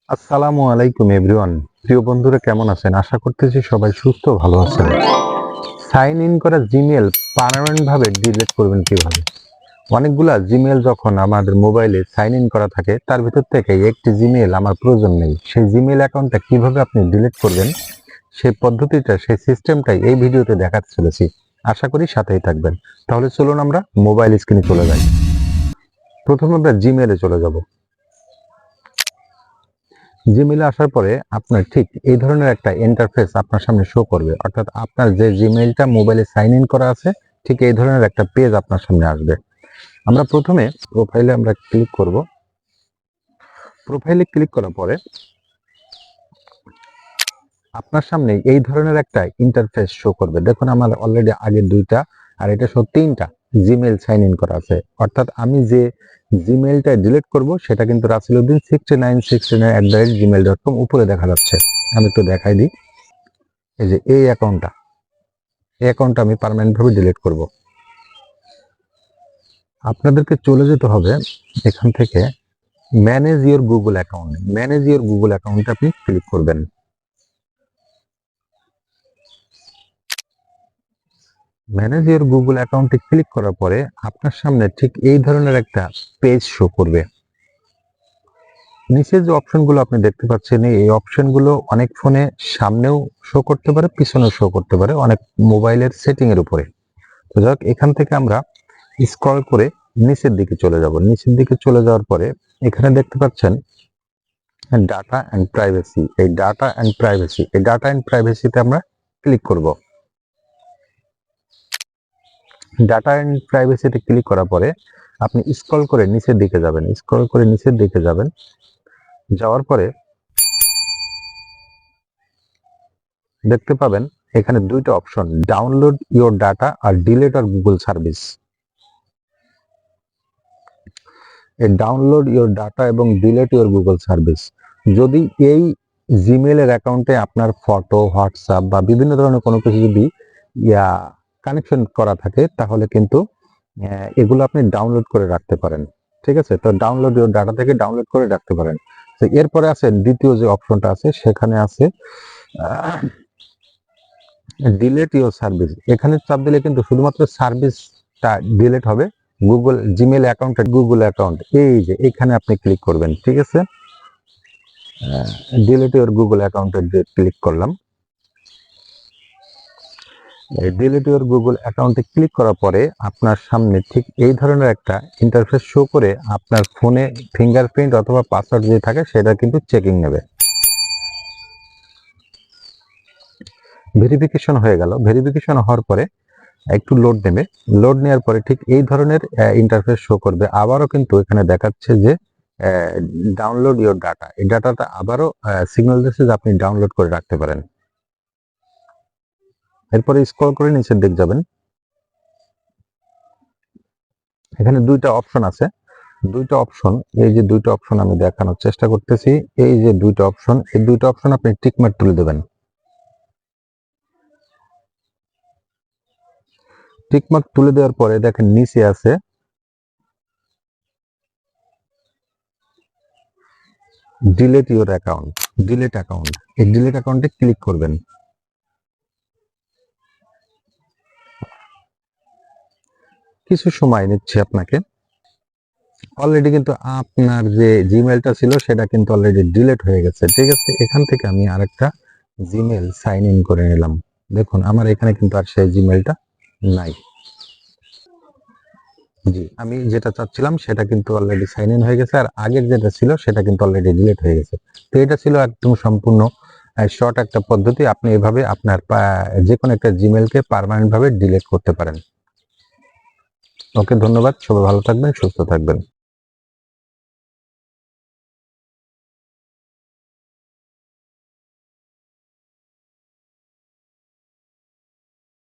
আসসালামু আলাইকুম এভরিওয়ান। প্রিয় বন্ধুরা কেমন আছেন? আশা করতেছি সবাই সুস্থ ভালো আছেন। সাইন ইন করা জিমেইল পার্মানেন্ট ভাবে ডিলিট করবেন কিভাবে? অনেকগুলা জিমেইল যখন আমাদের মোবাইলে সাইন ইন করা থাকে তার ভিতর থেকে একটি জিমেইল আমার প্রয়োজন নেই। সেই জিমেইল অ্যাকাউন্টটা কিভাবে আপনি ডিলিট করবেন সেই পদ্ধতিটা সেই সিস্টেমটাই এই ভিডিওতে দেখাতে চলেছি। আশা করি সাথেই থাকবেন। তাহলে চলুন আমরা মোবাইল স্ক্রিনে চলে যাই। প্রথমে আমরা জিমেইলে চলে যাব। জিমেইলে আসার পরে আপনার ঠিক এই ধরনের একটা ইন্টারফেস আপনার সামনে শো করবে, অর্থাৎ আপনার যে জিমেইলটা মোবাইলে সাইন ইন করা আছে ঠিক এই ধরনের একটা পেজ আপনার সামনে আসবে। আমরা প্রথমে প্রোফাইলে আমরা ক্লিক করব। প্রোফাইলে ক্লিক করার পরে আপনার সামনে এই ধরনের একটা ইন্টারফেস শো করবে। দেখুন আমার অলরেডি আগে দুইটা আর এটা শো তিনটা জিমেইল সাইন ইন করা আছে, অর্থাৎ আমি যে জিমেইলটা ডিলিট করব সেটা কিন্তু rasiludin6969@gmail.com উপরে দেখা যাচ্ছে। আমি একটু দেখাই দিই। এই যে এই অ্যাকাউন্টটা আমি পার্মানেন্ট ভাবে ডিলিট করব। আপনাদেরকে চলে যেতে হবে এখান থেকে manage your Google account. Manage your Google অ্যাকাউন্টে আপনি ক্লিক করবেন। ম্যানেজ ইওর গুগল অ্যাকাউন্টে ক্লিক করার পরে আপনার সামনে ঠিক এই ধরনের একটা পেজ শো করবে। নিচে যে অপশনগুলো আপনি দেখতে পাচ্ছেন এই অপশনগুলো অনেক ফোনে সামনেও শো করতে পারে, পিছনেও শো করতে পারে, অনেক মোবাইলের সেটিং এর উপরে। তো যাক এখান থেকে আমরা স্ক্রল করে নিচের দিকে চলে যাব। নিচের দিকে চলে যাওয়ার পরে এখানে দেখতে পাচ্ছেন ডাটা অ্যান্ড প্রাইভেসি। এই ডাটা অ্যান্ড প্রাইভেসিতে আমরা ক্লিক করব। ডাটা অ্যান্ড প্রাইভেসিতে ক্লিক করার পরে আপনি স্ক্রল করে নিচের দিকে যাবেন। যাওয়ার পরে দেখতে পাবেন এখানে দুইটা অপশন, ডাউনলোড ইওর ডাটা আর ডিলিট অর গুগল সার্ভিস। এই ডাউনলোড ইওর ডাটা এবং ডিলিট ইওর গুগল সার্ভিস, যদি এই জিমেইলের অ্যাকাউন্টে আপনার ফটো, হোয়াটসঅ্যাপ বা বিভিন্ন ধরনের কোনো কিছু যদি কানেকশন করা থাকে তাহলে কিন্তু এগুলো আপনি ডাউনলোড করে রাখতে পারেন। ঠিক আছে, তো ডাউনলোড ইওর ডাটা থেকে ডাউনলোড করে রাখতে পারেন। তো এরপরে আছে দ্বিতীয় যে অপশনটা আছে সেখানে আছে ডিলিট ইওর সার্ভিস। এখানে চাপ দিলে কিন্তু শুধুমাত্র সার্ভিসটা ডিলিট হবে, গুগল জিমেইল অ্যাকাউন্ট এই যে এখানে আপনি ক্লিক করবেন। ঠিক আছে, ডিলিট ইওর গুগল অ্যাকাউন্টে ক্লিক করলাম। ডিলিট ইওর গুগল অ্যাকাউন্টে ক্লিক করার পরে আপনার সামনে ঠিক এই ধরনের একটা ইন্টারফেস শো করে আপনার ফোনে ফিঙ্গারপ্রিন্ট অথবা পাসওয়ার্ড যে থাকে সেটা কিন্তু চেকিং নেবে। ভেরিফিকেশন হয়ে গেল। ভেরিফিকেশন হওয়ার পরে একটু লোড নেবে। লোড নেওয়ার পরে ঠিক এই ধরনের ইন্টারফেস শো করবে। আবারও কিন্তু এখানে দেখাচ্ছে যে ডাউনলোড ইওর ডাটা। এই ডাটাটা আবারও সিগন্যাল দিচ্ছে যে আপনি ডাউনলোড করে রাখতে পারেন। এরপরে স্ক্রল করে নিচের দিকে যাবেন। এখানে দুইটা অপশন আছে। এই যে দুইটা অপশন আমি দেখানোর চেষ্টা করতেছি। এই যে দুইটা অপশন, এই দুইটা অপশন আপনি টিকমার্ক তুলে দেবেন। টিকমার্ক তুলে দেওয়ার পরে দেখেন নিচে আছে delete your account, delete account. এই ডিলিট অ্যাকাউন্টে ক্লিক করবেন। কিছু সময় নিচ্ছে আপনাকে। অলরেডি কিন্তু আপনার যে জিমেইলটা ছিল সেটা কিন্তু অলরেডি ডিলিট হয়ে গেছে। ঠিক আছে, এখান থেকে আমি আরেকটা জিমেইল সাইন ইন করে নিলাম। দেখুন আমার এখানে কিন্তু আর সেই জিমেইলটা নাই। জি, আমি যেটা চাচ্ছিলাম সেটা কিন্তু অলরেডি সাইন ইন হয়ে গেছে, আর আগের যেটা ছিল সেটা কিন্তু অলরেডি ডিলিট হয়ে গেছে। তো এটা ছিল একদম সম্পূর্ণ শর্ট একটা পদ্ধতি। আপনি এভাবে আপনার যে কোনো একটা জিমেইলকে পার্মানেন্ট ভাবে ডিলিট করতে পারেন। ওকে, ধন্যবাদ। সবাই ভালো থাকবেন, সুস্থ থাকবেন।